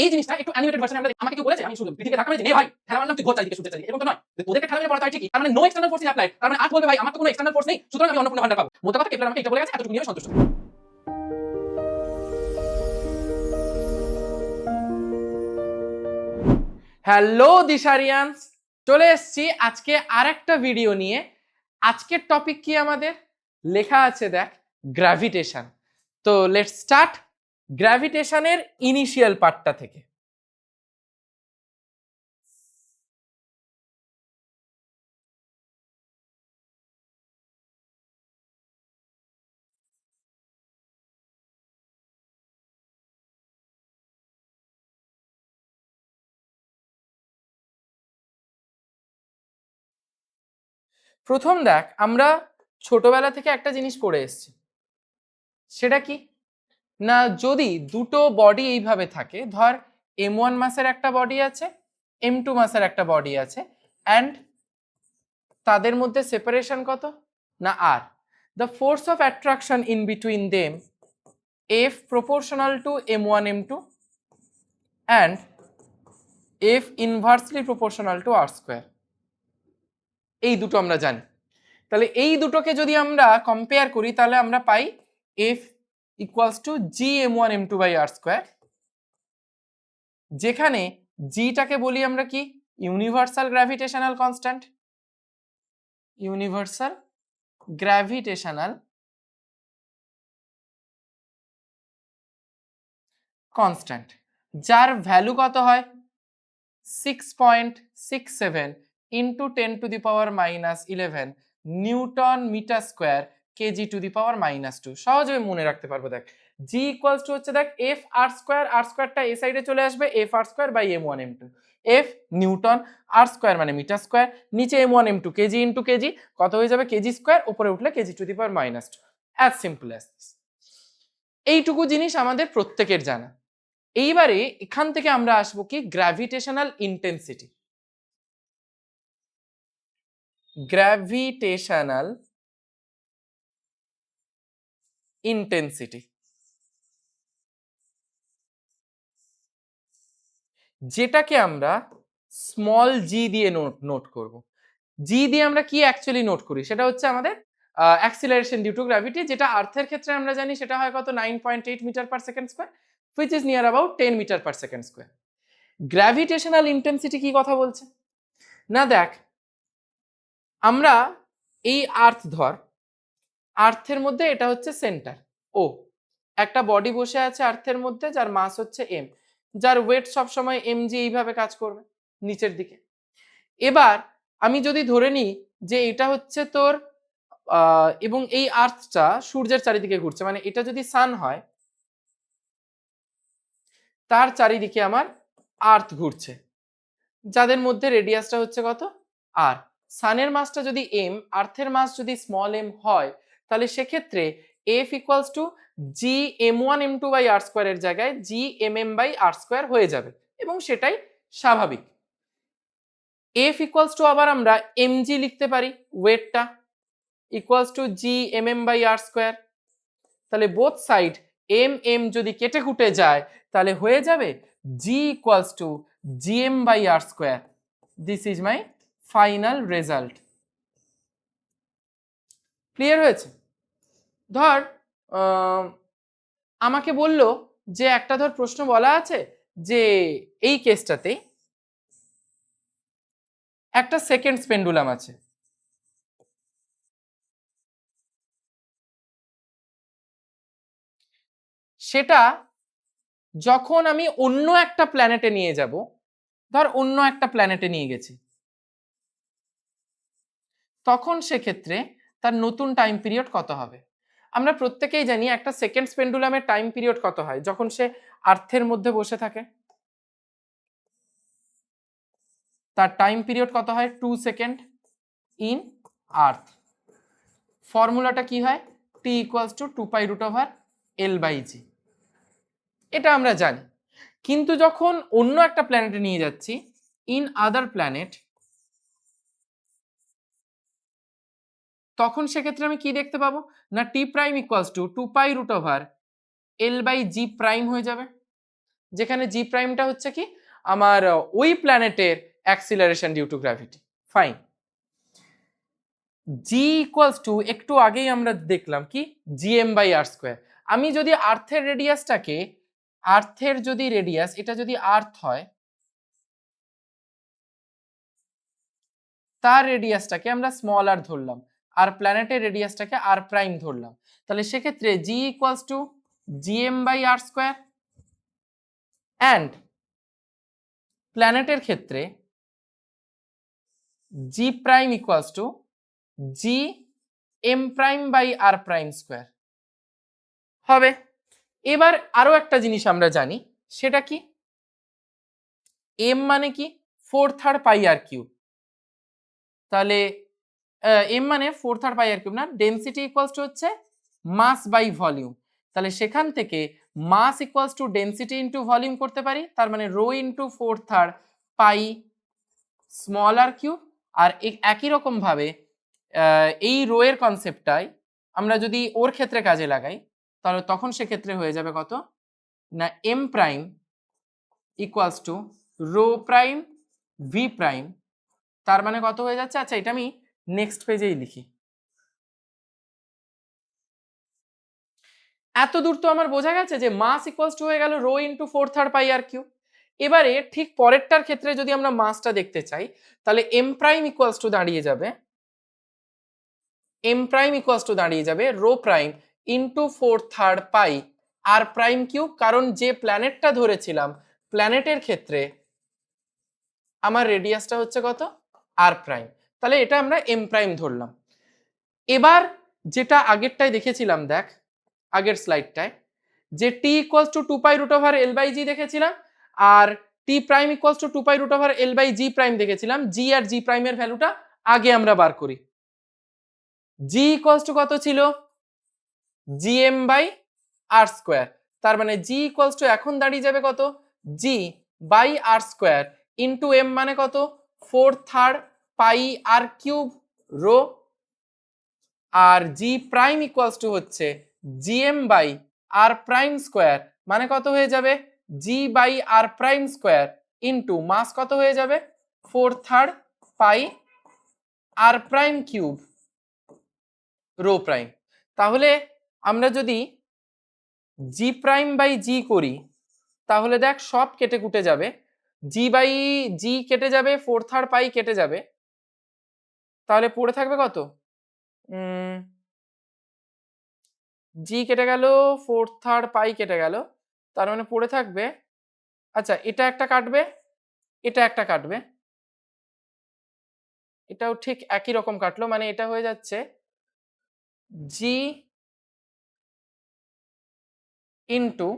এই জিনিসটা একটু অ্যানিমেটেড ভার্সনে আমরা আমাকে কেউ বলেছে, আমি শুধু পৃথিবীতে ধাক্কা মেরেছি, নে ভাই ঠেলা মারলাম তুই ঘর চারিদিকে শুনতে চাই, এরকম তো নয়। ওদেরকে ঠেলা মেরে পড়া তাই ঠিকই, তার মানে no external force is applied, তার মানে আর্থ বলবে ভাই আমার তো কোনো এক্সটার্নাল ফোর্স নেই, সুতরাং আমি অন্নপূর্ণা ভান্ডার পাবো। মোদ্দা কথা কেপলার আমাকে এটা বলে গেছে, এতটুকু নিয়ে সন্তুষ্ট। হ্যালো দিশারিয়ান্স, চলে এসেছি আজকে আরেকটা ভিডিও নিয়ে। আজকের টপিক কি আমাদের লেখা আছে দেখ, গ্র্যাভিটেশন। তো লেটস স্টার্ট গ্র্যাভিটেশনের ইনিশিয়াল পার্টটা থেকে। প্রথম দেখ, আমরা ছোটবেলা থেকে একটা জিনিস পড়ে এসেছি, সেটা কি না, যদি দুটো বডি এইভাবে থাকে, ধর m1 মাসের একটা বডি আছে, m2 মাসের একটা বডি আছে, অ্যান্ড তাদের মধ্যে সেপারেশন কত না r, the force of attraction in between them F proportional to m1 m2 and F inversely proportional to r square। এই দুটো আমরা জানি। তাহলে এই দুটোকে যদি আমরা কম্পেয়ার করি তাহলে আমরা পাই F equals to g m1 m2 by r square, যেখানে g টাকে বলি আমরা কি, universal gravitational constant, universal gravitational constant, যার ভ্যালু কত হয় 6.67 into 10⁻⁻11 newton metre square KG to the power -2। সহজে মনে রাখতে পারবো। দেখ জি ইকুয়ালস টু হচ্ছে, দেখ এফ আর স্কোয়ার, আর স্কোয়ারটা এ সাইডে চলে আসবে, F R square by m1 m2, F newton, R square মানে মিটার স্কোয়ার, নিচে m1 m2 KG into KG, কত হয়ে যাবে কেজি স্কোয়ার, উপরে উঠলে KG to the power -2। As simple as this. এইটুকু জিনিস আমাদের প্রত্যেকের জানা। এইবারে এখান থেকে আমরা আসবো কি, গ্র্যাভিটেশনাল ইন্টেন্সিটি। গ্র্যাভিটেশনাল ইন্টেন্সিটি, যেটাকে আমরা স্মল জি দিয়ে নোট করব। জি দিয়ে আমরা কি অ্যাকচুয়ালি নোট করি, সেটা হচ্ছে আমাদের অ্যাক্সিলারেশন ডিউ টু গ্র্যাভিটি, যেটা আর্থের ক্ষেত্রে আমরা জানি সেটা হয় কত 9.8 metre per second square, which is near about 10 metre per second square. Gravitational intensity কি কথা বলছে না, দেখ আমরা এই আর্থ ধর, আর্থের মধ্যে এটা হচ্ছে সেন্টার ও, একটা বডি বসে আছে আর্থের মধ্যে যার মাস হচ্ছে m, যার ওয়েট সবসময় mg এইভাবে কাজ করবে নিচের দিকে। এবার আমি যদি ধরে নিই যে এটা হচ্ছে তোর এবং এই আর্থটা সূর্যের চারিদিকে ঘুরছে, মানে এটা যদি সান হয় তার চারিদিকে আমার আর্থ ঘুরছে, যাদের মধ্যে রেডিয়াসটা হচ্ছে কত আর, সানের মাসটা যদি m, আর্থের মাস যদি স্মল m হয়, তাহলে সেক্ষেত্রে F equals to G m1 m2 by R স্কোয়ারের জায়গায় G mm by R square হয়ে যাবে, এবং সেটাই স্বাভাবিক। F ইকুয়ালস টু আবার আমরা mg লিখতে পারি, ওয়েটটা equals to G mm by R square, তাহলে বোথ সাইড m যদি কেটে কুটে যায় তাহলে হয়ে যাবে g equals to gm by R square. This is my final result. Clear হয়েছে? ধর আমাকে বলল যে একটা ধর প্রশ্ন বলা আছে যে এই কেসটাতে একটা সেকেন্ড পেন্ডুলাম আছে, সেটা যখন আমি অন্য একটা প্ল্যানেটে নিয়ে যাব, ধর অন্য একটা প্ল্যানেটে নিয়ে গেছি, তখন সেক্ষেত্রে তার নতুন টাইম পিরিয়ড কত হবে। আমরা প্রত্যেকেই জানি একটা সেকেন্ড পেন্ডুলামের টাইম পিরিয়ড কত হয় যখন সে আর্থের মধ্যে বসে থাকে, তার টাইম পিরিয়ড কত হয় 2 সেকেন্ড ইন আর্থ। ফর্মুলাটা কি হয়, টি ইকুয়ালস টু 2π√L/g, এটা আমরা জানি। কিন্তু যখন অন্য একটা প্ল্যানেটে নিয়ে যাচ্ছি, ইন আদার প্ল্যানেট, তখন সেক্ষেত্রে আমি কি দেখতে পাবো না, T prime equals to 2π√L/g prime হয়ে যাবে। যেখানে জি প্রাইমটা হচ্ছে কি আমার ওই প্ল্যানেটের acceleration due to gravity. Fine. G equals to একটু আগেই আমরা দেখলাম কি জিএম বাই আর স্কোয়ার। আমি যদি আর্থের রেডিয়াসটাকে, আর্থের যদি রেডিয়াস, এটা যদি আর্থ হয়, তার রেডিয়াসটাকে আমরা স্মল আর ধরলাম, আর প্ল্যানেটের রেডিয়াসটাকে আর প্রাইম ধরলাম, তাহলে সেক্ষেত্রে G equals to GM by R square. And প্ল্যানেটের ক্ষেত্রে G prime equals to G M prime by R prime square হবে। এবার আরো একটা জিনিস আমরা জানি, সেটা কি এম মানে কি 4/3 পাই আর কিউব। তাহলে এম মানে 4/3 পাই আর কিউব না, ডেনসিটি ইকুয়ালস টু হচ্ছে মাস বাই ভলিউম। তাহলে সেখান থেকে mass equals to density into volume করতে পারি, তার মানে rho into 4/3 pi small R cube. আর একই রকম ভাবে এই রো এর কনসেপ্টটাই আমরা যদি ওর ক্ষেত্রে কাজে লাগাই, তাহলে তখন সেক্ষেত্রে হয়ে যাবে কত না M prime equals to rho prime V prime. তার মানে কত হয়ে যাচ্ছে, আচ্ছা এটা আমি নেক্সট পেজেই লিখি। এত দূর তো আমার বোঝা গেছে যে মাস ইকুয়ালস টু হয়ে গেল রো ইন্টু 4/3 পাই আর কিউ। এবারে ঠিক পরেরটার ক্ষেত্রে যদি আমরা মাসটা দেখতে চাই, তাহলে এম প্রাইম ইকুয়ালস টু দাঁড়িয়ে যাবে, এম প্রাইম ইকুয়ালস টু দাঁড়িয়ে যাবে rho prime into 4/3 pi R prime cube. কারণ যে প্ল্যানেটটা ধরেছিলাম, প্ল্যানেটের ক্ষেত্রে আমার রেডিয়াসটা হচ্ছে কত আর প্রাইম, তাহলে এটা আমরা এম প্রাইম ধরলাম। এবার যেটা আগেরটায় দেখেছিলাম, দেখ আগের স্লাইডটায় যে T equals to 2 pi root over L by G দেখেছিলাম, আর T prime equals to 2 pi root over L by G prime দেখেছিলাম। জি আর জি প্রাইমের ভ্যালুটা আগে আমরা বার করি। জি ইকুয়ালস টু কত ছিল জিএম বাই আর স্কোয়ার, তার মানে জি ইকুয়ালস টু এখন দাঁড়িয়ে যাবে কত G by R square into M মানে কত 4/3 পাই আর কিউব রো, আর জি প্রাইম ইকুয়ালস টু হচ্ছে GM by R prime square, মানে কত হয়ে যাবে G by R prime square into mass কত হয়ে যাবে 4/3 pi R prime cube rho prime. তাহলে আমরা যদি জি প্রাইম বাই জি করি, তাহলে দেখ সব কেটে কুটে যাবে, জি বাই জি কেটে যাবে, 4/3 পাই কেটে যাবে, তাহলে পড়ে থাকবে কত জি কেটে গেল, 4/3 পাই কেটে গেল, তার মানে পড়ে থাকবে, আচ্ছা এটা একটা কাটবে, এটা একটা কাটবে, এটাও ঠিক একই রকম কাটলো, মানে এটা হয়ে যাচ্ছে জি ইন্টু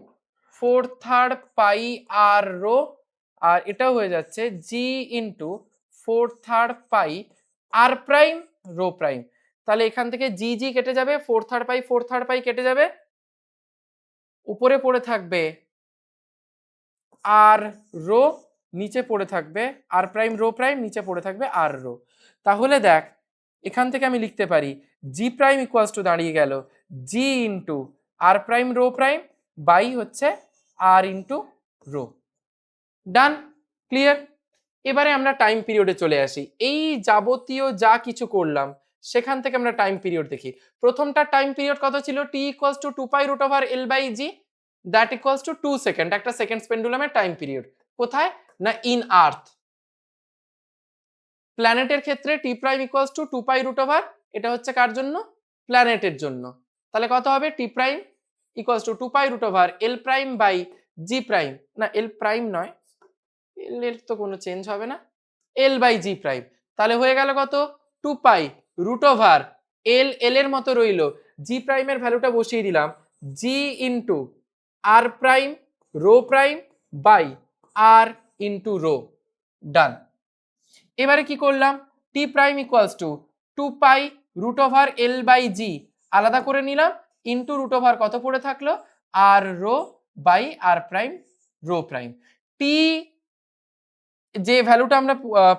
4/3 পাই আর রো, আর এটাও হয়ে যাচ্ছে জি into 4/3 pi R prime rho prime. তাহলে এখান থেকে জি জি কেটে যাবে, 4/3 পাই 4/3 পাই কেটে যাবে, উপরে পড়ে থাকবে আর রো, নিচে পড়ে থাকবে আর প্রাইম রো প্রাইম, নিচে পড়ে থাকবে আর রো। তাহলে দেখ এখান থেকে আমি লিখতে পারি জি প্রাইম ইকুয়ালস টু দাঁড়িয়ে গেল G into R prime rho prime by হচ্ছে R into rho. Done, clear. এবারে আমরা টাইম পিরিয়ডে চলে আসি। এই যাবতীয় যা কিছু করলাম সেখান থেকে আমরা টাইম পিরিয়ড দেখি। প্রথমটা টাইম পিরিয়ড কত ছিল, T equals to 2 pi root over L by G, that equals to 2 second, একটা সেকেন্ড পেন্ডুলামের টাইম পিরিয়ড। কোথায় না ইন আর্থ। প্ল্যানেটের ক্ষেত্রে T prime equals to 2 pi root over, এটা হচ্ছে কার জন্য প্ল্যানেটের জন্য, তাহলে কত হবে T prime equals to 2 pi root over L prime by G prime, না এল প্রাইম নয়, এল এর তো কোনো চেঞ্জ হবে না, এল বাই জি প্রাইম। তাহলে হয়ে গেল কত 2 পাই রুট ওভার এল, এল এর মতো রইল, জি প্রাইমের ভ্যালুটা বসিয়ে দিলাম G into R prime rho prime by R into rho. Done. এবারে কি করলাম, T prime equals to 2 pi root over L by G আলাদা করে নিলাম, ইন্টু রুট ওভার কত পড়ে থাকলো R rho by R prime rho prime. T যে ভ্যালুটা আমরা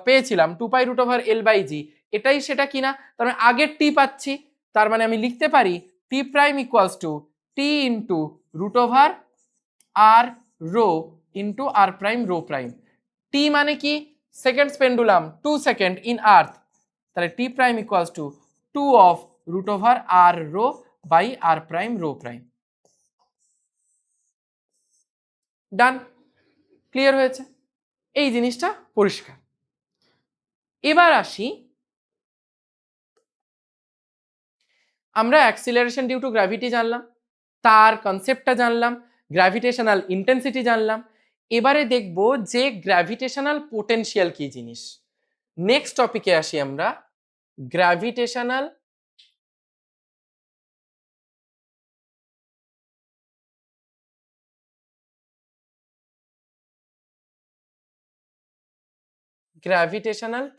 পেয়েছিলাম 2 pi root over L by G, এটাই সেটা কিনা, তার মানে আগের টি পাচ্ছি, তার মানে আমি লিখতে পারি T prime equals to T into root over R rho into R prime rho prime. T মানে কি, seconds pendulum 2 second in earth, তাহলে T prime equals to 2 of root over R rho by R prime rho prime. Done, clear হয়েছে, এই জিনিসটা পরিষ্কার। এবার আসি, আমরা অ্যাক্সিলারেশন ডিউ টু গ্র্যাভিটি জানলাম, তার কনসেপ্টটা জানলাম, গ্র্যাভিটেশনাল ইন্টেন্সিটি জানলাম। এবারে দেখব যে গ্র্যাভিটেশনাল পোটেনশিয়াল কি জিনিস। নেক্সট টপিকে আসি আমরা, গ্র্যাভিটেশনাল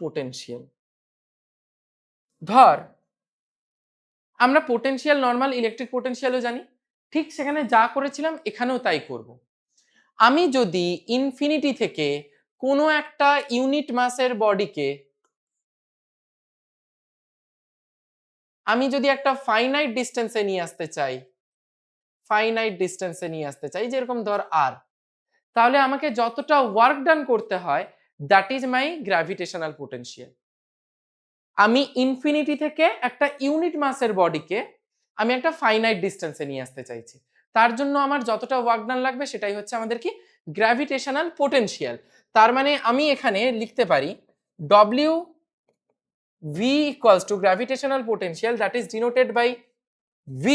পোটেনশিয়াল। ধর আমরা পোটেনশিয়াল নর্মাল ইলেকট্রিক পোটেনশিয়ালও জানি, ঠিক সেখানে যা করেছিলাম এখানেও তাই করব। আমি যদি ইনফিনিটি থেকে কোনো একটা ইউনিট মাসের বডিকে আমি যদি একটা ফাইনাইট ডিস্টেন্সে নিয়ে আসতে চাই, যেরকম ধর আর, তাহলে আমাকে যতটা ওয়ার্ক ডান করতে হয় that is my gravitational potential. আমি ইনফিনিটি থেকে একটা ইউনিট মাসের বডিকে আমি একটা ফাইনাইট ডিস্টেন্সে নিয়ে আসতে চাইছি, তার জন্য আমার যতটা ওয়ার্ক ডান লাগবে সেটাই হচ্ছে আমাদের কি, গ্র্যাভিটেশনাল পোটেনশিয়াল। তার মানে আমি এখানে লিখতে পারি W V equals to gravitational potential, that is denoted by V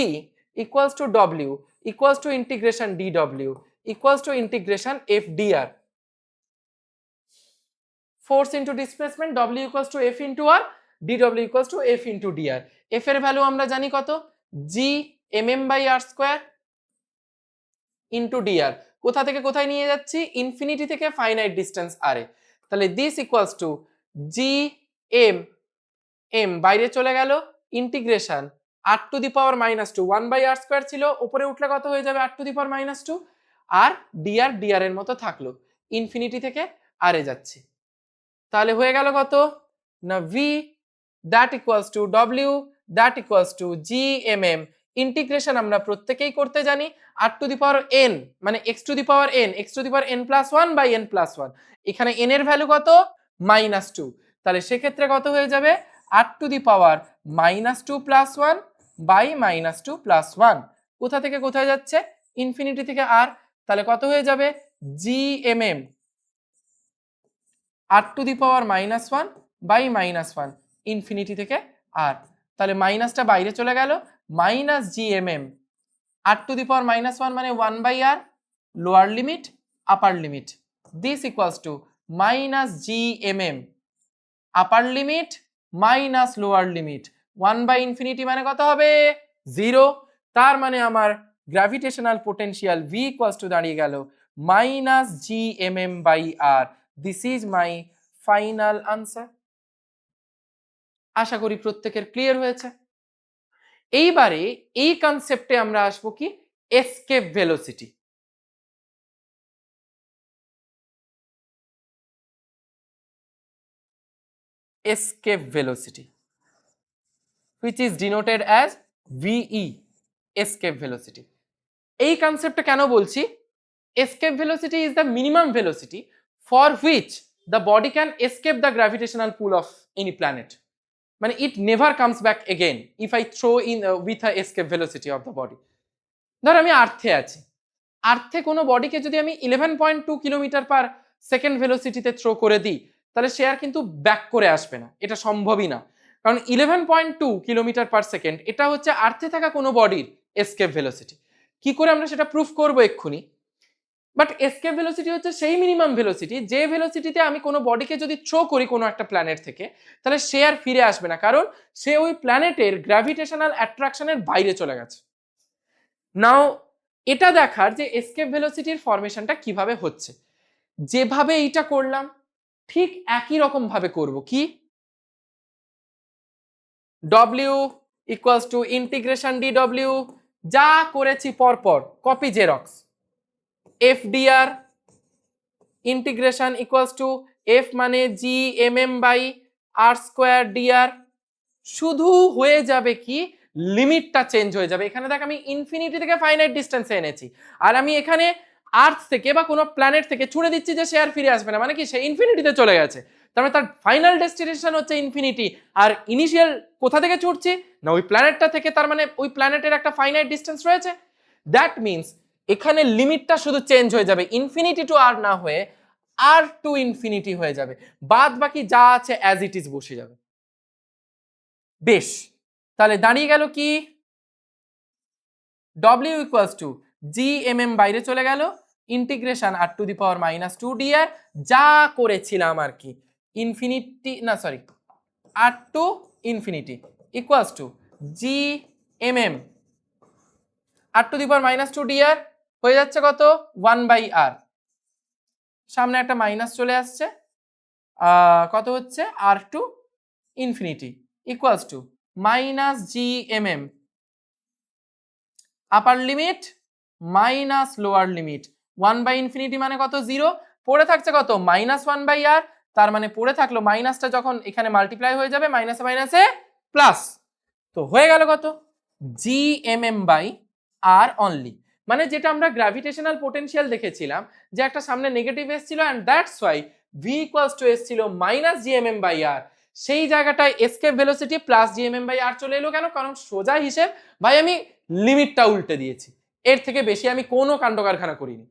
equals to W equals to integration dW equals to integration F dr. Force into displacement, W equals to F into R, dW equals to F into dr. F এর value আমরা জানি কত, G mm by R square into dr। কোথা থেকে কোথায় নিয়ে যাচ্ছি, infinity থেকে ফাইনাইট ডিস্টেন্স r এ, তাহলে this equals to G m m বাইরে চলে গেল, integration r to the power -2 1 by r square ছিল, উপরে উঠলে কত হয়ে যাবে r টু দি পাওয়ার -2, আর dr dr এর মতো থাকলো, ইনফিনিটি থেকে r এ যাচ্ছে। তাহলে হয়ে গেল কত না, v that equals to w that equals to g mm, integration আমরা প্রত্যেকেই করতে জানি, r to the power n মানে x to the power n, x to the power n+1 by n+1, এখানে n এর ভ্যালু কত -2, তাহলে সেক্ষেত্রে কত হয়ে যাবে r to the power -2+1 by -2+1, কোথা থেকে কোথায় যাচ্ছে, ইনফিনিটি থেকে r, তাহলে কত হয়ে যাবে gmm r to the power -1 by -1, infinity থেকে r, তাহলে মাইনাসটা বাইরে চলে গেল, -gmm r to the power -1 মানে 1 by r, lower limit upper limit, this equals to -gmm upper limit minus lower limit, 1 by infinity মানে কত হবে 0, তার মানে আমার gravitational potential V equals to দাঁড়িয়ে গেল -gmm by r। This is my final answer. আশা করি প্রত্যেকের ক্লিয়ার হয়েছে। এইবারে এই কনসেপ্টে আমরা আসবো কি, escape velocity. escape velocity which is denoted as VE, escape velocity। এই কনসেপ্টটা কেন বলছি, escape velocity is the minimum velocity for which the body can escape the gravitational pull of any planet, মানে it never comes back again if I throw in with a escape velocity of the body। ধর আমি আর্থে আছি, আর্থে কোনো বডিকে যদি আমি 11.2 kilometre per second ভেলোসিটিতে throw করে দিই, তাহলে সে আর কিন্তু ব্যাক করে আসবে না, এটা সম্ভবই না, কারণ 11.2 কিলোমিটার পার সেকেন্ড এটা হচ্ছে আর্থে থাকা কোনো বডির এসকেপ ভেলোসিটি। কি করে আমরা সেটা প্রুফ করবো এক্ষুনি, বাট এসকেপ ভেলোসিটি হচ্ছে সেই মিনিমাম ভেলোসিটি যে ভেলোসিটিতে আমি কোনো বডিকে যদি থ্রো করি কোনো একটা প্ল্যানেট থেকে, তাহলে সে আর ফিরে আসবে না, কারণ সে ওই প্ল্যানেটের গ্র্যাভিটেশনাল অ্যাট্রাকশনের বাইরে চলে গেছে। নাও এটা দেখার যে এসকেপ ভেলোসিটির ফরমেশনটা কিভাবে হচ্ছে, যেভাবে এইটা করলাম ঠিক একই রকম ভাবে করব, কি w equals to integration dw, যা করেছি পরপর copy xerox, f dr integration equals to f মানে g mm by r square dr, শুধু হয়ে যাবে কি লিমিটটা চেঞ্জ হয়ে যাবে। এখানে দেখ আমি ইনফিনিটি থেকে ফাইনাইট ডিস্টেন্সে এনেছি, আর আমি এখানে আর্থ থেকে বা কোনো প্ল্যানেট থেকে ছুড়ে দিচ্ছি যে সে আর ফিরে আসবে না, মানে কি সে ইনফিনিটিতে চলে গেছে, তার মানে তার ফাইনাল ডেস্টিনেশন হচ্ছে ইনফিনিটি। আর ইনিশিয়াল কোথা থেকে ছুটছি না ওই প্ল্যানেটটা থেকে, তার মানে ওই প্ল্যানেটের একটা ফাইনাইট ডিস্টেন্স রয়েছে। দ্যাট মিনস এখানে লিমিটটা শুধু চেঞ্জ হয়ে যাবে, ইনফিনিটি টু আর না হয়ে আর টু ইনফিনিটি হয়ে যাবে, বাদ বাকি যা আছে অ্যাজ ইট ইজ বসে যাবে। বেশ, তাহলে দাঁড়িয়ে গেল কি W ইকুয়ালস টু GMM বাইরে চলে গেল, integration R to the power -2 dr যা করেছিলাম আর কি, ইনফিনিটি না sorry R to infinity equals to GMM R to the power -2 dr হয়ে যাচ্ছে কত 1/r, সামনে একটা মাইনাস চলে আসছে, কত হচ্ছে R to infinity equals to -GMM upper limit minus lower limit 1/∞ মানে কত 0, পড়ে থাকছে কত -1/r, তার মানে পড়ে থাকলো মাইনাসটা যখন এখানে মাল্টিপ্লাই হয়ে যাবে মাইনাসে মাইনাসে প্লাস, তো হয়ে গেল কত GMM/r অনলি, মানে যেটা আমরা গ্র্যাভিটেশনাল পোটেনশিয়াল দেখেছিলাম যে একটা সামনে নেগেটিভ এসেছিল and that's why v equals two এসেছিল -GMM/r, সেই জায়গাটায় এসকেপ ভেলোসিটি প্লাস GMM/r চলে এলো, কেন কারণ সোজা হিসেব ভাই আমি লিমিটটা উল্টে দিয়েছি, এর থেকে বেশি আমি কোনো কাণ্ড কারখানা করিনি।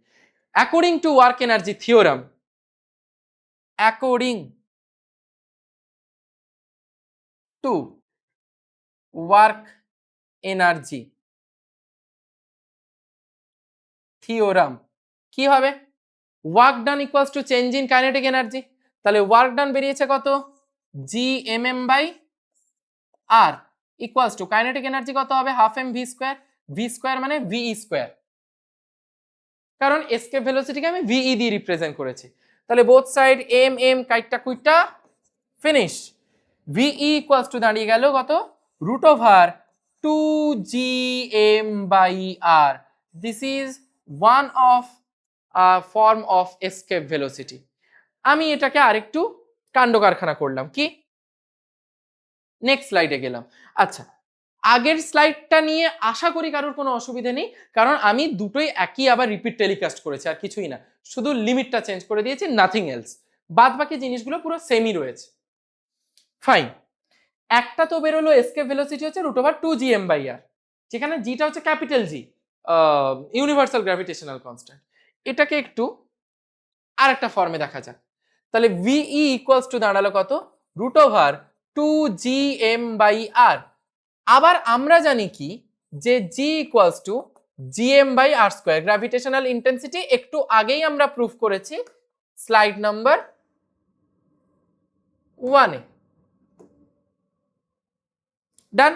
According to work energy theorem, according to work energy theorem কি হবে, work done equals to change in kinetic energy, তাহলে ওয়ার্ক ডান বেরিয়েছে কত GMM/r equals to kinetic energy কত হবে ½ mv², v² মানে ve², কারণ এসকেপ ভেলোসিটিকে আমি ve দিয়ে রিপ্রেজেন্ট করেছি, তাহলে বোথ সাইড এম এম কাইটটা কুইটটা ফিনিশ, ve ইকুয়ালস টু দাঁড়িয়ে গেল কত √2gm/r, this is one of form of escape velocity. আমি এটাকে আরেকটু কাণ্ড কারখানা করলাম, কি নেক্সট স্লাইডে গেলাম। আচ্ছা, আগের স্লাইডটা নিয়ে আশা করি কারোর কোনো অসুবিধা নেই, কারণ আমি দুটোই একই আবার রিপিট টেলিকাস্ট করেছি, আর কিছুই না, শুধু লিমিটটা চেঞ্জ করে দিয়েছি, নাথিং এলস, বাদ বাকি জিনিসগুলো পুরো সেমই রয়েছে। ফাইন, একটা তো বেরোলো এসকেপ ভেলোসিটি হচ্ছে √2gm/r, যেখানে জিটা হচ্ছে ক্যাপিটাল জি, ইউনিভার্সাল গ্র্যাভিটেশনাল কনস্ট্যান্ট, এটাকে একটু আরেকটা ফর্মে দেখা যাক, তাহলে ve ইকুয়ালস টু দাঁড়ালো কত √2gm/r, আবার আমরা জানি কি যে g equals two gm/r², gravitational intensity একটু আগেই আমরা প্রুফ করেছি স্লাইড নাম্বার 1-এ। ডান,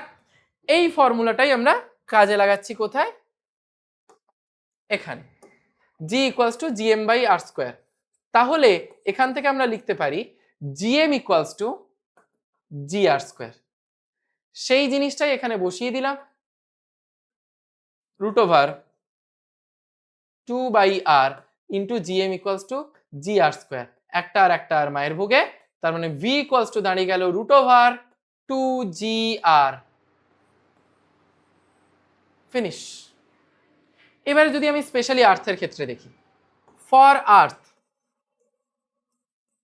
এই ফর্মুলাটাই আমরা কাজে লাগাচ্ছি কোথায়, এখানে g ইকুয়ালস টু gm/r², তাহলে এখান থেকে আমরা লিখতে পারি gm ইকুয়ালস টু gr², সেই জিনিসটাই এখানে বসিয়ে দিলাম, √2/r into gm equals to gr², একটা আর একটা আর মায়ের ভোগে, তার মানে v ইকুয়ালস টু দাঁড়িয়ে গেল √2gr, ফিনিশ। এবারে যদি আমি স্পেশালি আর্থের ক্ষেত্রে দেখি, ফর আর্থ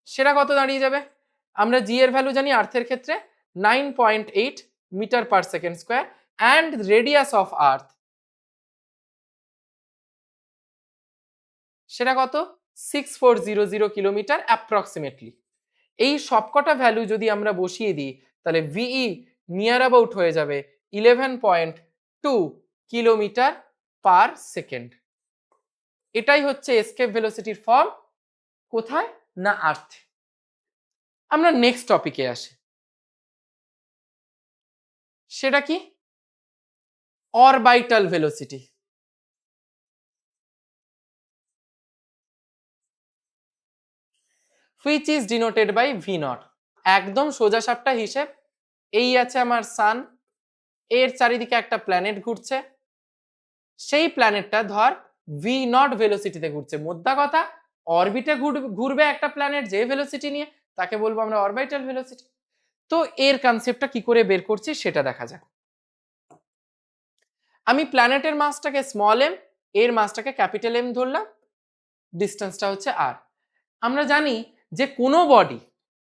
সেটা কত দাঁড়িয়ে যাবে, আমরা জি এর ভ্যালু জানি আর্থের ক্ষেত্রে 9.8 metre per second square, and radius of earth সেটা কত 6400 কিলোমিটার অ্যাপ্রক্সিমেটলি। এই সবকটা ভ্যালু যদি আমরা বসিয়ে দিই তাহলে ভিই নিয়ার অ্যাবাউট হয়ে যাবে 11.2 কিলোমিটার পার সেকেন্ড। এটাই হচ্ছে এসকেপ ভেলোসিটির ফর্ম, কোথায় না আর্থে। আমরা নেক্সট টপিকে আসি, সেটা কি orbital velocity. which is denoted by v0, একদম সোজা সাপটা হিসেব, এই আছে আমার সান, এর চারিদিকে একটা প্ল্যানেট ঘুরছে, সেই প্ল্যানেটটা ধর v0 ভেলোসিটিতে ঘুরছে, মোদ্দা কথা অরবিটে ঘুরবে একটা প্ল্যানেট যে ভেলোসিটি নিয়ে, তাকে বলবো আমরা অরবাইটাল ভেলোসিটি। তো এর কনসেপ্টটা কি করে বের করছি সেটা দেখা যাক। আমি প্ল্যানেটের মাসটাকে স্মল এম, এর মাসটাকে ক্যাপিটাল এম ধরলাম, ডিস্টেন্সটা হচ্ছে আর। আমরা জানি যে কোনো বডি,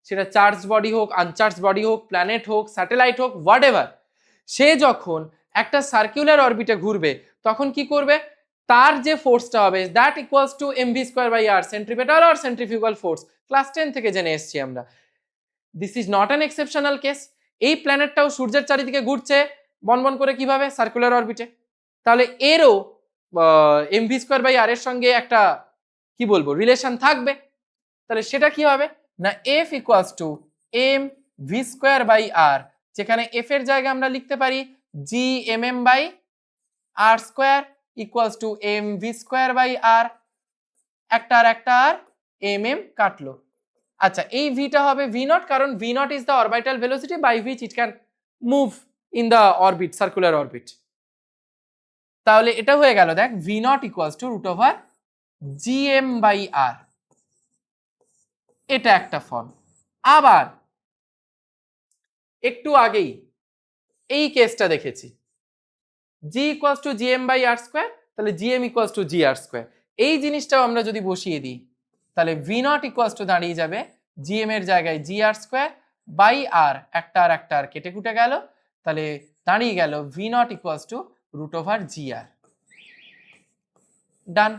সেটা চার্জ বডি হোক, আনচার্জ বডি হোক, প্ল্যানেট হোক, স্যাটেলাইট হোক, হোয়াট এভার, সে যখন একটা সার্কুলার অরবিটে ঘুরবে তখন কি করবে, তার যে ফোর্সটা হবে that equals to MV square by R, centripetal আর সেন্ট্রিফিউগাল ফোর্স, ক্লাস 10 থেকে জেনে এসেছি আমরা। This is not an exceptional case. এই প্ল্যানেটটাও সূর্যের চারিদিকে ঘুরছে বনবন করে, কিভাবে, সার্কুলার অরবিটে। তাহলে এরও এমভি স্কোয়ার বাই আর এর সঙ্গে একটা কি বলবো রিলেশন থাকবে। তাহলে সেটা কি হবে না, F equals to M V square by R, যেখানে এফ এর জায়গায় আমরা লিখতে পারি G M M by R square equals to M V square by R, একটা আর এম এম কাটলো। আচ্ছা, এই ভিটা হবে ভি নট, কারণ V naught is the orbital velocity by which it can move in the orbit, circular orbit. তাহলে এটা হয়ে গেল, দেখ, V naught equals to root over G M by R, এটা একটা ফর্ম। আবার একটু আগেই এই কেসটা দেখেছি, G equals to G M by R square, তাহলে G M equals to G R square. এই জিনিসটাও আমরা যদি বসিয়ে দিই তাহলে ভি নট ইকুয়ালস টু দাঁড়িয়ে যাবে জি এম এর জায়গায় জি আর স্কোয়ার বাই আর, একটা আর কেটে কুটে গেল, তাহলে দাঁড়িয়ে গেল V naught equals to root over G R. Done.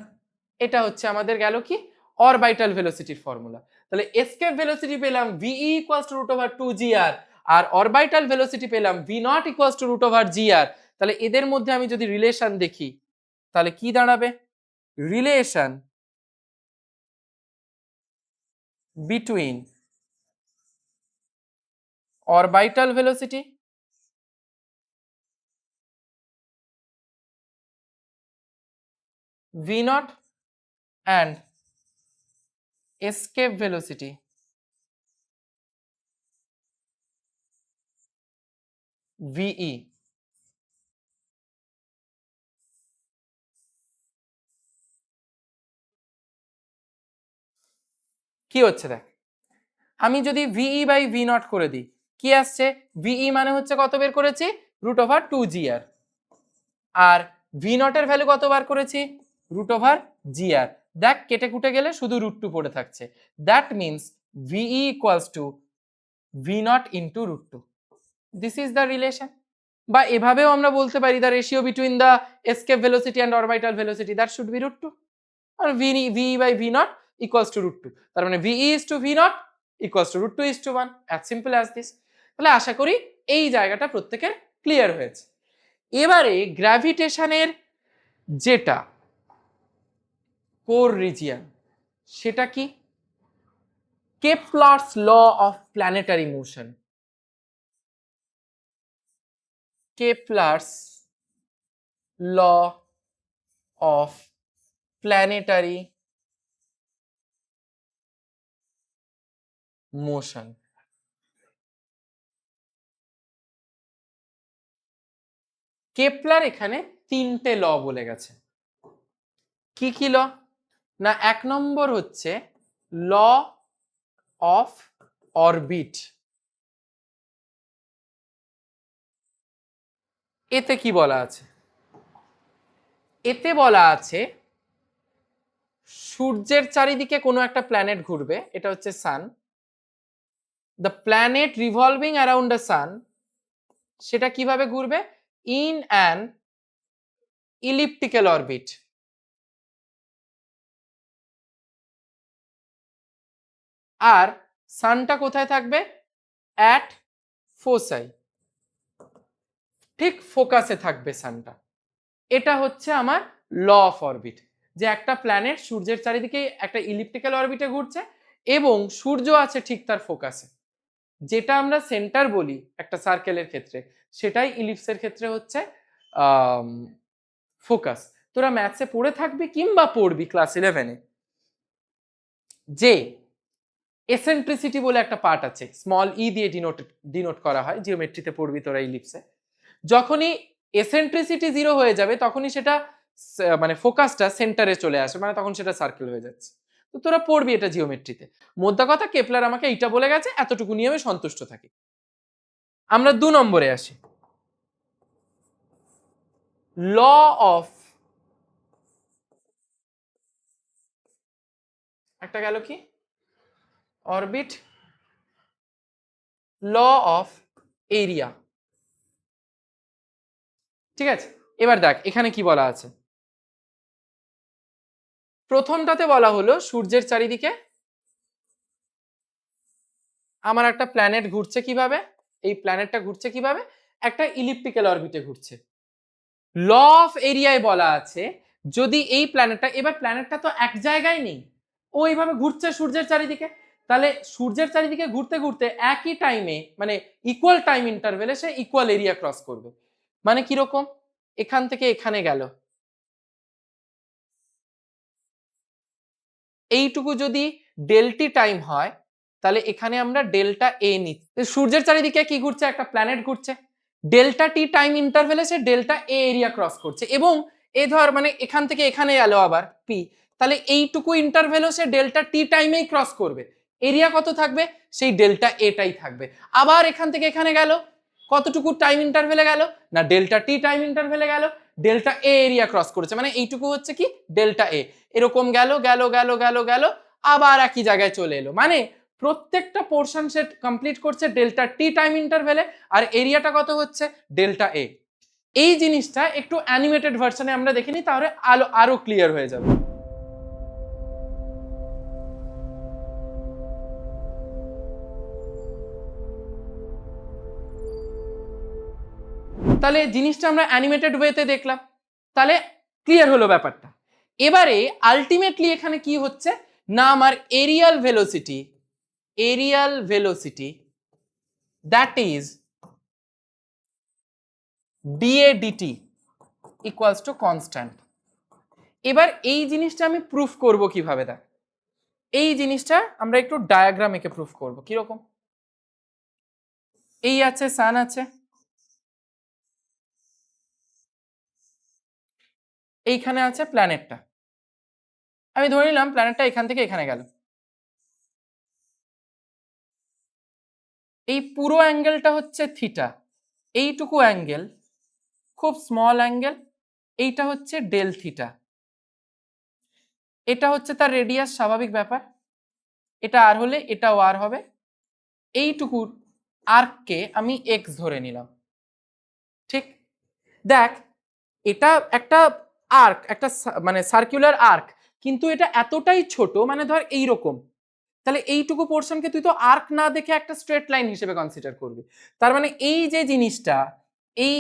এটা হচ্ছে আমাদের গেল কি অরবিটাল ভেলোসিটির ফর্মুলা। তাহলে এসকেপ ভেলোসিটি পেলাম VE equals to root over 2gr, আর অরবিটাল ভেলোসিটি পেলাম V naught equals to root over gr। তাহলে এদের মধ্যে আমি যদি রিলেশন দেখি তাহলে কি দাঁড়াবে, relation between orbital velocity V naught and escape velocity VE। কি হচ্ছে দেখ, আমি যদি VE বাই ভি নট করে দিই কি আসছে, VE মানে হচ্ছে কত বের করেছি, রুট ওভার 2gr, আর ভি নটের ভ্যালু কত বার করেছি, রুট ওভার gr। দেখ কেটে কুটে গেলে শুধু রুট 2 পড়ে থাকছে, that means VE equals to V naught into root 2। This is the relation. বা এভাবেও আমরা বলতে পারি the ratio between the escape velocity and orbital velocity, that should be root 2, আর VE by V naught equals to root 2। তার মানে VE is to V naught equals to root 2 is to 1, as simple as this. তাহলে আশা করি এই জায়গাটা প্রত্যেকের clear হয়েছে। এবারে গ্র্যাভিটেশনের যেটা কোর রিজিয়ন সেটা কি, Kepler's law of planetary motion. Kepler's law of planetary motion. Kepler এখানে তিনটে ল বলে গেছে। কি কি ল না, এক নম্বর হচ্ছে ল অফ অরবিট। এতে কি বলা আছে, এতে বলা আছে সূর্যের চারিদিকে কোনো একটা প্ল্যানেট ঘুরবে, এটা হচ্ছে sun, the planet revolving around the sun, সেটা কিভাবে ঘুরবে, ইন অ্যান ইলিপ্টিক্যাল অরবিট। আর সানটা কোথায় থাকবে, অ্যাট ফোসাই, ঠিক ফোকাসে থাকবে সানটা। এটা হচ্ছে আমার ল অফ অরবিট, যে একটা প্ল্যানেট সূর্যের চারিদিকে একটা ইলিপ্টিক্যাল অরবিটে ঘুরছে এবং সূর্য আছে ঠিক তার ফোকাসে। যেটা আমরা সেন্টার বলি একটা সার্কেলের ক্ষেত্রে, সেটাই ইলিপসের ক্ষেত্রে হচ্ছে ফোকাস। তোরা ম্যাথসে পড়ে থাকবি কিংবা পড়বি ক্লাস 11-এ, যে এসেন্ট্রিসিটি বলে একটা পার্ট আছে, স্মল ই দিয়ে ডিনোট করা হয়, জিওমেট্রিতে পড়বি তোরা ইলিপসে। যখনই এসেন্ট্রিসিটি 0 হয়ে যাবে তখনই সেটা মানে ফোকাসটা সেন্টারে চলে আসে, মানে তখন সেটা সার্কেল হয়ে যাচ্ছে। তো তোরা পড়বি এটা জিওমেট্রিতে। মোদ্দা কথা কেপলার আমাকে এইটা বলে গেছে, এতটুকু নিয়ে আমি সন্তুষ্ট থাকি। আমরা 2 নম্বরে আসি, ল অফ একটা গেল কি অরবিট ল অফ এরিয়া। ঠিক আছে, এবার দেখ এখানে কি বলা আছে। প্রথমটাতে বলা হলো সূর্যের চারিদিকে আমার একটা প্ল্যানেট ঘুরছে কিভাবে, এই প্ল্যানেটটা ঘুরছে কিভাবে, একটা ইলিপ্টিক্যাল অরবিটে ঘুরছে। ল অফ এরিয়ায় বলা আছে যদি এই প্ল্যানেটটা, এবার প্ল্যানেটটা তো এক জায়গায় নেই, ও এইভাবে ঘুরছে সূর্যের চারিদিকে, তাহলে সূর্যের চারিদিকে ঘুরতে ঘুরতে একই টাইমে মানে ইকুয়াল টাইম ইন্টারভেলে সে ইকুয়াল এরিয়া ক্রস করবে। মানে কিরকম, এখান থেকে এখানে গেল, এইটুকু যদি ডেল্টি টাইম হয় তাহলে এখানে আমরা ডেল্টা এ নিচ্ছি। সূর্যের চারিদিকে কি ঘুরছে, একটা প্ল্যানেট ঘুরছে, ডেল্টা টি টাইম ইন্টারভেলে সে ডেল্টা এ এরিয়া ক্রস করছে, এবং এ ধর মানে এখান থেকে এখানে গেল আবার পি, তাহলে এইটুকু ইন্টারভেলও সে ডেল্টা টি টাইমেই ক্রস করবে, এরিয়া কত থাকবে, সেই ডেল্টা এটাই থাকবে। আবার এখান থেকে এখানে গেল, কতটুকু টাইম ইন্টারভেলে গেল না ডেল্টা টি টাইম ইন্টারভেলে গেল, ডেল্টা এ এরিয়া ক্রস করেছে, মানে এইটুকু হচ্ছে কি ডেল্টা এ, এরকম গেল গেল গেল গেল গেল আবার একই জায়গায় চলে এলো, মানে প্রত্যেকটা পোর্শন সেট কমপ্লিট করছে ডেল্টা টি টাইম ইন্টারভেলে, আর এরিয়াটা কত হচ্ছে ডেল্টা এ। এই জিনিসটা একটু অ্যানিমেটেড ভার্সনে আমরা দেখিনি, তাহলে আরো ক্লিয়ার হয়ে যাবে। তাহলে জিনিসটা আমরা অ্যানিমেটেড ওয়েতে দেখলাম, তাহলে ক্লিয়ার হলো ব্যাপারটা। এবারে আলটিমেটলি এখানে কি হচ্ছে না আমার areal velocity that is dA dt equals to constant. এবার এই জিনিসটা আমি প্রুফ করব কিভাবে, দেখ এই জিনিসটা আমরা একটু ডায়াগ্রাম এঁকে প্রুফ করব। কিরকম, এই আছে সান আছে, এইখানে আছে প্ল্যানেটটা, আমি ধরে নিলাম প্ল্যানেটটা এখান থেকে এখানে গেল, এই পুরো অ্যাঙ্গেলটা হচ্ছে থিটা, এইটুকু অ্যাঙ্গেল খুব স্মল অ্যাঙ্গেল, এইটা হচ্ছে ডেল থিটা, এটা হচ্ছে তার রেডিয়াস, স্বাভাবিক ব্যাপার, এটা আর হলে এটাও আর হবে, এইটুকুর আর্ককে আমি এক্স ধরে নিলাম। ঠিক, দেখ এটা একটা আর্ক, একটা মানে সার্কুলার আর্ক, কিন্তু এটা এতটাই ছোট মানে ধর এইরকম, তাহলে এইটুকু পোর্শনকে তুই তো আর্ক না দেখে একটা স্ট্রেট লাইন হিসেবে কনসিডার করবি। তার মানে এই যে জিনিসটা, এই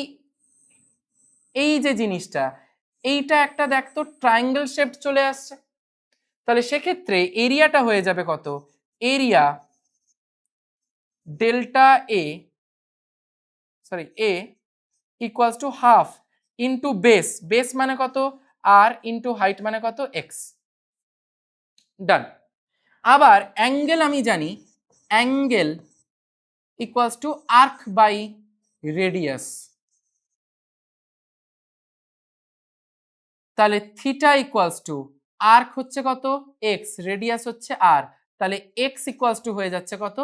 এই যে জিনিসটা, এইটা একটা দেখ তো ট্রায়াঙ্গেল শেপ চলে আসছে, তাহলে সেক্ষেত্রে এরিয়াটা হয়ে যাবে কত, area delta A equals to half into base মানে কত আর, ইন্টু হাইট মানে কত এক্স। ডান। আবার অ্যাঙ্গেল আমি জানি, angle equals to arc by radius, তাহলে থিটা ইকুয়ালস টু আর্ক হচ্ছে কত এক্স, রেডিয়াস হচ্ছে আর, তাহলে এক্স ইকুয়ালস টু হয়ে যাচ্ছে কত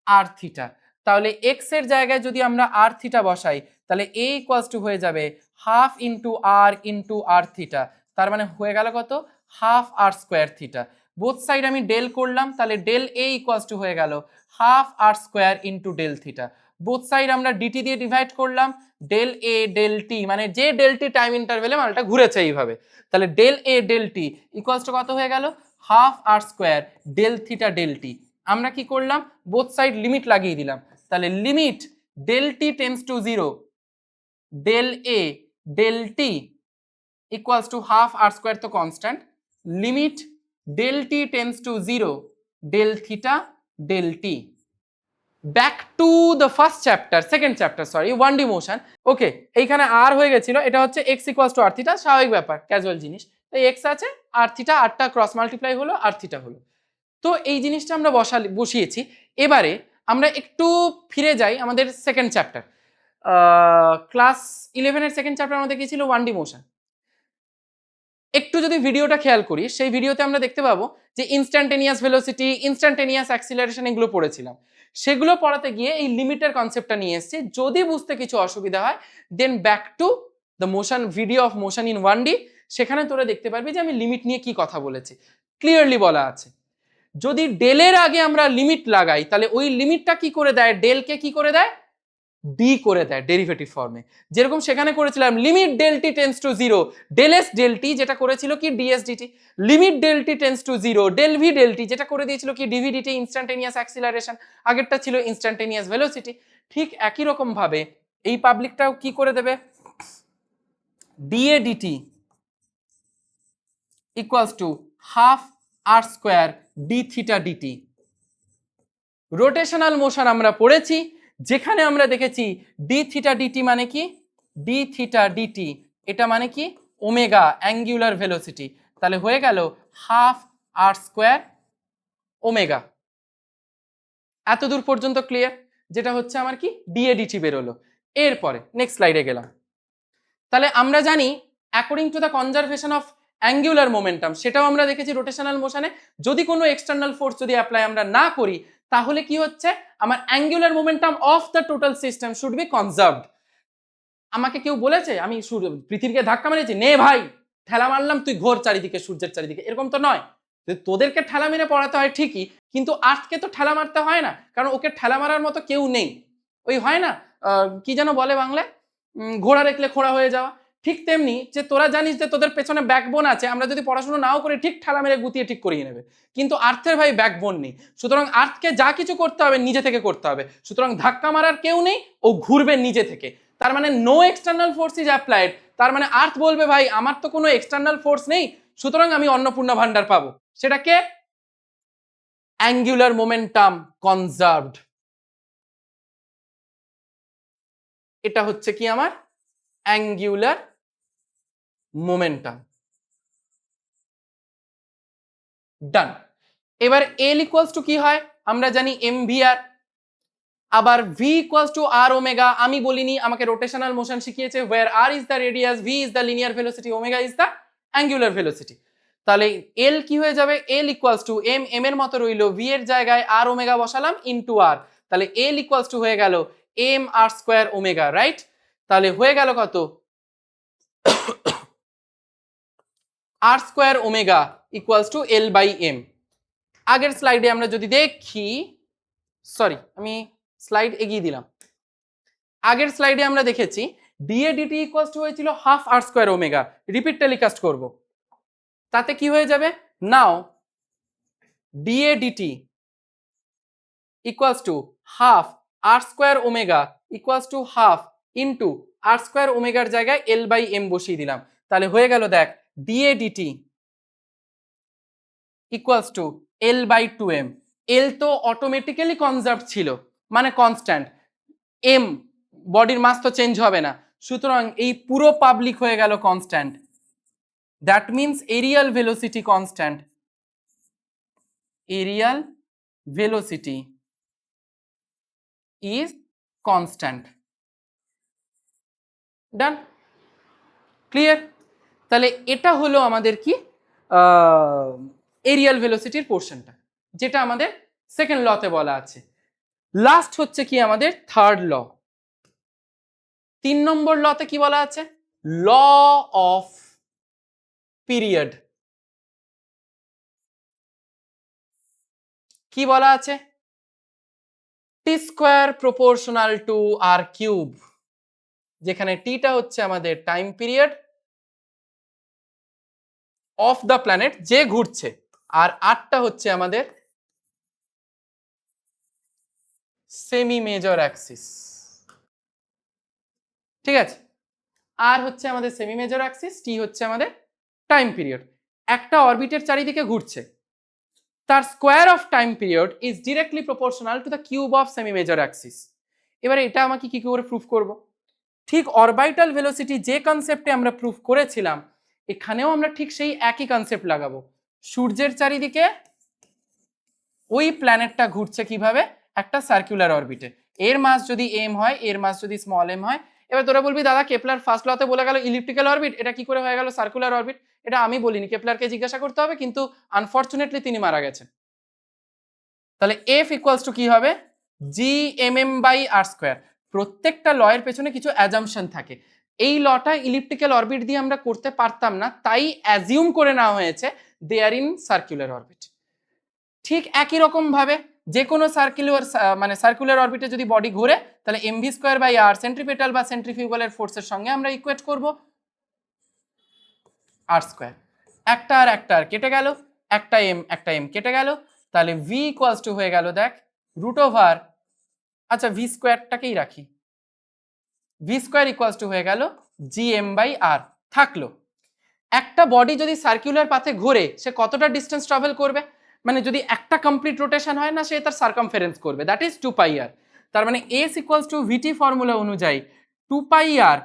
আর থিটা। তাহলে এক্স এর জায়গায় যদি আমরা আর থিটা বসাই তাহলে এ ইকুয়ালস টু হয়ে যাবে হাফ ইন্টু আর থিটা, তার মানে হয়ে গেল কত হাফ আর স্কোয়ার থিটা। বোথ সাইড আমি ডেল করলাম, তাহলে ডেল এ ইকুয়ালস টু হয়ে গেল হাফ আর square into del theta. Both side আমরা ডিটি দিয়ে ডিভাইড করলাম, ডেল এ ডেল টি মানে যে ডেল টি টাইম ইন্টারভেলে মালটা ঘুরেছে এইভাবে, তাহলে del A del T equals to কত হয়ে গেল হাফ আর square del theta del T. আমরা কি করলাম বোথ সাইড লিমিট লাগিয়ে দিলাম, তাহলে limit del T tends to 0 del A del T equals to half R square তো constant, limit del T tends to 0 del theta del T. Back to the first chapter, second chapter sorry, 1D motion. Okay, এইখানে আর হয়ে গেছিল, এটা হচ্ছে X equals to R theta, স্বাভাবিক ব্যাপার casual জিনিস, তাই এক্স আছে আর থিটা, আরটা ক্রস মাল্টিপ্লাই হলো আর থিটা হলো। তো এই জিনিসটা আমরা বসিয়েছি। এবারে আমরা একটু ফিরে যাই আমাদের সেকেন্ড চ্যাপ্টার, ক্লাস 11-এর সেকেন্ড চ্যাপ্টার আমাদের কি ছিল 1D মোশন। একটু যদি ভিডিওটা খেয়াল করি সেই ভিডিওতে আমরা দেখতে পাবো যে ইনস্ট্যান্টেনিয়াস ভেলোসিটি, ইনস্ট্যান্টেনিয়াস অ্যাক্সিলারেশন এগুলো পড়েছিলাম, সেগুলো পড়াতে গিয়ে এই লিমিটের কনসেপ্টটা নিয়ে এসেছি। যদি বুঝতে কিছু অসুবিধা হয় then back to the motion video of motion in 1D, সেখানে তোরা দেখতে পারবি যে আমি লিমিট নিয়ে কি কথা বলেছি, ক্লিয়ারলি বলা আছে। যদি ডেলের আগে আমরা লিমিট লাগাই তাহলে ওই লিমিটটা কি করে দেয়, ডেলকে কি করে দেয়, ডি করে দেয় ডেরিভেটিভ ফর্মে। যেরকম সেখানে করেছিলাম limit del T tends to zero del S del T, যেটা করেছিল কি DS DT, limit del T tends to zero del V del T, যেটা করে দিয়েছিল কি ডিভি ডিটি, ইনস্ট্যান্টেনিয়াস অ্যাক্সিলারেশন, আগেরটা ছিল ইনস্ট্যান্টেনিয়াস ভেলোসিটি। ঠিক একই রকম ভাবে এই পাবলিকটাও কি করে দেবে, DA DT equals to half R square D theta DT. Rotational motion আমরা পড়েছি, যেখানে আমরা দেখেছি ডি থিটা ডিটি মানে কি, ডি থিটা ডিটি এটা মানে কি ওমেগা অ্যাঙ্গুলার ভেলোসিটি, তাহলে হয়ে গেল হাফ আর স্কোয়ার ওমেগা। এতদূর পর্যন্ত ক্লিয়ার? যেটা হচ্ছে আমার কি ডিএ ডিটি বেরোলো। এরপরে নেক্সট স্লাইডে গেলাম। তাহলে আমরা জানি according to the conservation of angular momentum, সেটাও আমরা দেখেছি রোটেশনাল মোশনে যদি কোনো এক্সটার্নাল ফোর্স যদি অ্যাপ্লাই আমরা না করি তাহলে কি হচ্ছে, আমার angular momentum of the total system should be conserved. আমাকে কেউ বলেছে আমি পৃথিবীকে ধাক্কা মেরেছি, নে ভাই ঠেলা মারলাম তুই ঘোর চারিদিকে সূর্যের চারিদিকে, এরকম তো নয়। তোদেরকে ঠেলা মেরে পড়াতে হয় ঠিকই, কিন্তু আর্থকে তো ঠেলা মারতে হয় না, কারণ ওকে ঠেলা মারার মতো কেউ নেই। ওই হয় না কি যেন বলে বাংলায়, ঘোড়া দেখলে খোঁড়া হয়ে যাওয়া, ঠিক তেমনি যে তোরা জানিস যে তোদের পেছনে ব্যাকবোন আছে, আমরা যদি পড়াশোনা নাও করে ঠিক ঠেলা মেরে গুতিয়ে ঠিক করিয়ে নেবে, কিন্তু আর্থের ভাই ব্যাকবোন নেই। সুতরাং আর্থকে যা কিছু করতে হবে নিজে থেকে করতে হবে, সুতরাং ধাক্কা মারার কেউ নেই, ও ঘুরবে নিজে থেকে। তার মানে no external force is applied, তার মানে আর্থ বলবে ভাই আমার তো কোনো এক্সটার্নাল ফোর্স নেই, সুতরাং আমি অন্নপূর্ণা ভান্ডার পাবো। সেটাকে অ্যাঙ্গুলার মোমেন্টাম কনজার্ভড। এটা হচ্ছে কি আমার অ্যাঙ্গুলার মোমেন্টাম। ডান। এবার এল ইকুয়ালস টু কি হয় আমরা জানি mvr, আবার v equals two r omega. আমি বলিনি, আমাকে রোটেশনাল মোশন শিখিয়েছে, where r is the radius, v is the linear velocity, omega is the angular velocity। তাহলে l কি হয়ে যাবে, l equals to m, m এর মতো রইলো, v এর জায়গায় r ওমেগা বসালাম ইনটু r, তাহলে l ইকুয়ালস টু হয়ে গেল m r square omega, right? তাহলে হয়ে গেল কত, r square omega equals to l by m। আগের স্লাইডে আমরা যদি দেখি, সরি আমি স্লাইড এগিয়ে দিলাম, আগের স্লাইডে আমরা দেখেছি ডিএ ডিটি ইকুয়ালস টু হয়েছিল half r square omega. Repeat telecast করব, তাতে কি হয়ে যাবে, now dA DT equals to half r square omega equals to half into r square ওমেগার জায়গায় এল বাই এম বসিয়ে দিলাম, তাহলে হয়ে গেল দেখ dA DT equals to L by two M. L তো অটোমেটিক্যালি কনজার্ভ ছিল মানে কনস্ট্যান্ট, এম বডির মাস তো চেঞ্জ হবে না, সুতরাং এই পুরো পাবলিক হয়ে গেল constant. That means areal velocity constant, areal velocity is constant. Done, clear? তাহলে এটা হলো আমাদের কি এরিয়াল ভেলোসিটির পোর্শনটা, যেটা আমাদের সেকেন্ড লতে বলা আছে। লাস্ট হচ্ছে কি আমাদের থার্ড ল। 3 নম্বর লতে কি বলা আছে, ল অফ পিরিয়ড। কি বলা আছে, T square proportional to R cube, যেখানে টিটা হচ্ছে আমাদের time period of the planet যে ঘুরছে, আর আরটা হচ্ছে আমাদের সেমি মেজর অ্যাক্সিস। ঠিক আছে, আর হচ্ছে আমাদের সেমি মেজর অ্যাক্সিস, টি হচ্ছে আমাদের টাইম পিরিয়ড। একটা অরবিটের চারিদিকে ঘুরছে, তার square of time period is directly proportional to the cube of semi major Axis. এবারে এটা আমাকে কি করে প্রুফ করব, ঠিক অরবিটাল ভেলোসিটি যে কনসেপ্টে আমরা প্রুফ করেছিলাম এখানেও আমরা ঠিক সেই একই কনসেপ্ট লাগাবো। সূর্যের চারিদিকে ওই প্ল্যানেটটা ঘুরছে কিভাবে, একটা সার্কুলার অরবিটে, এর মাস যদি এম হয়, এর মাস যদি স্মল এম হয়। এবার তোরা বলবি দাদা কেপলার ফার্স্ট লতে বলে গেল ইলিপ্টিক্যাল অরবিট, এটা কি করে হয়ে গেল সার্কুলার অরবিট? এটা আমি বলিনি, কেপলারকে জিজ্ঞাসা করতে হবে, কিন্তু আনফরচুনেটলি তিনি মারা গেছেন। তাহলে এফ ইকুয়ালস টু কি হবে, G M M by R square. প্রত্যেকটা লয়ের পেছনে কিছু অ্যাজাম্পশন থাকে, এই লটা ইলিপ্টিক্যাল অরবিট দিয়ে আমরা করতে পারতাম না, তাই অ্যাজিউম করে নেওয়া হয়েছে দে আর ইন সার্কুলার অরবিট। ঠিক একই রকম ভাবে যে কোনো সার্কুলার অরবিটে যদি বডি ঘুরে তাহলে mv square by r centripetal বা সেন্ট্রিফিউগালের ফোর্সের সঙ্গে আমরা ইকুয়েট করব r স্কয়ার। একটা আর কেটে গেল, একটা m কেটে গেল, তাহলে v ইকুয়ালস টু হয়ে গেল দেখ রুট ওভার, আচ্ছা v স্কয়ারটাকেই রাখি, v স্কয়ার ইকুয়ালস টু হয়ে গেল gm বাই r থাকলো। একটা বডি যদি সার্কুলার পাথে ঘোরে সে কতটা ডিস্টেন্স ট্রাভেল করবে, মানে যদি একটা কমপ্লিট রোটেশন হয় না সে তার সার্কামফারেন্স করবে, দ্যাট ইজ 2 পাই আর। তার মানে s equals to VT formula অনুযায়ী 2 pi R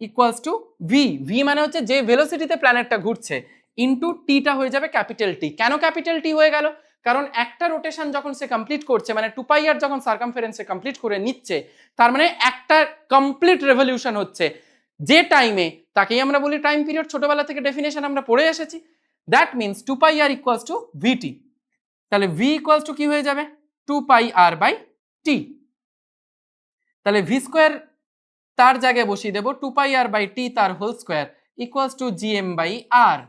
equals to V মানে হচ্ছে যে ভেলোসিটিতে প্ল্যানেটটা ঘুরছে ইনটু টিটা হয়ে যাবে ক্যাপিটাল টি। কেন ক্যাপিটাল টি হয়ে গেল? কারণ একটা রোটেশন যখন সে কমপ্লিট করছে, মানে 2 পাই আর যখন সার্কামফারেন্সে কমপ্লিট করে নিচ্ছে, তার মানে একটা কমপ্লিট রেভলিউশন হচ্ছে যে টাইমে, তাকেই আমরা বলি টাইম পিরিয়ড, ছোটবেলা থেকে ডেফিনেশন আমরা পড়ে এসেছি। That means 2 pi R equals to vT. তাহলে ভি ইকুয়ালস টু কি হয়ে যাবে 2 পাই আর বাই টি। তাহলে ভি স্কোয়ার তার জায়গায় বসিয়ে দেবো 2 পাই আর বাই টি তার whole square equals to GM by r.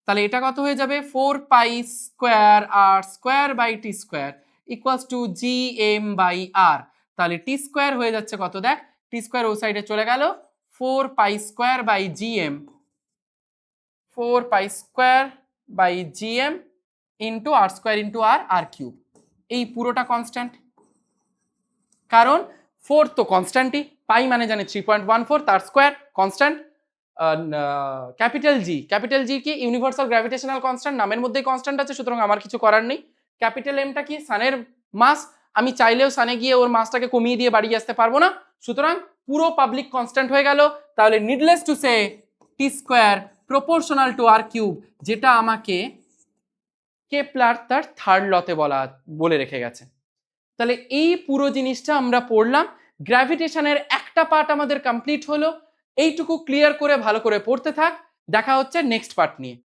তাহলে এটা কত হয়ে যাবে 4 pi square r square by T square equals to GM by r. তাহলে টি স্কোয়ার হয়ে যাচ্ছে কত দেখ, টি স্কোয়ার ও সাইডে চলে গেল 4 pi square by GM, 4 pi square by GM into R square into R cube. এই পুরোটা কনস্ট্যান্ট, কারণ 4 তো কনস্ট্যান্টই, পাই মানে জানি 3.14, তার স্কোয়ার কনস্ট্যান্ট, ক্যাপিটাল জি কি ইউনিভার্সাল গ্র্যাভিটেশনাল কনস্ট্যান্ট, নামের মধ্যেই কনস্ট্যান্ট আছে, সুতরাং আমার কিছু করার নেই। ক্যাপিটাল এমটা কি সানের মাস, আমি চাইলেও সানে গিয়ে ওর মাসটাকে কমিয়ে দিয়ে বাড়ি আসতে পারবো না, সুতরাং পুরো পাবলিক কনস্ট্যান্ট হয়ে গেল। তাহলে needless to say T square proportional to R cube, যেটা আমাকে কেপলার তার থার্ড লতে বলে রেখে গেছে। তাহলে এই পুরো জিনিসটা আমরা পড়লাম, গ্র্যাভিটেশনের একটা পার্ট আমাদের কমপ্লিট হলো। এইটুকু ক্লিয়ার করে ভালো করে পড়তে থাক, দেখা হচ্ছে নেক্সট পার্ট নিয়ে।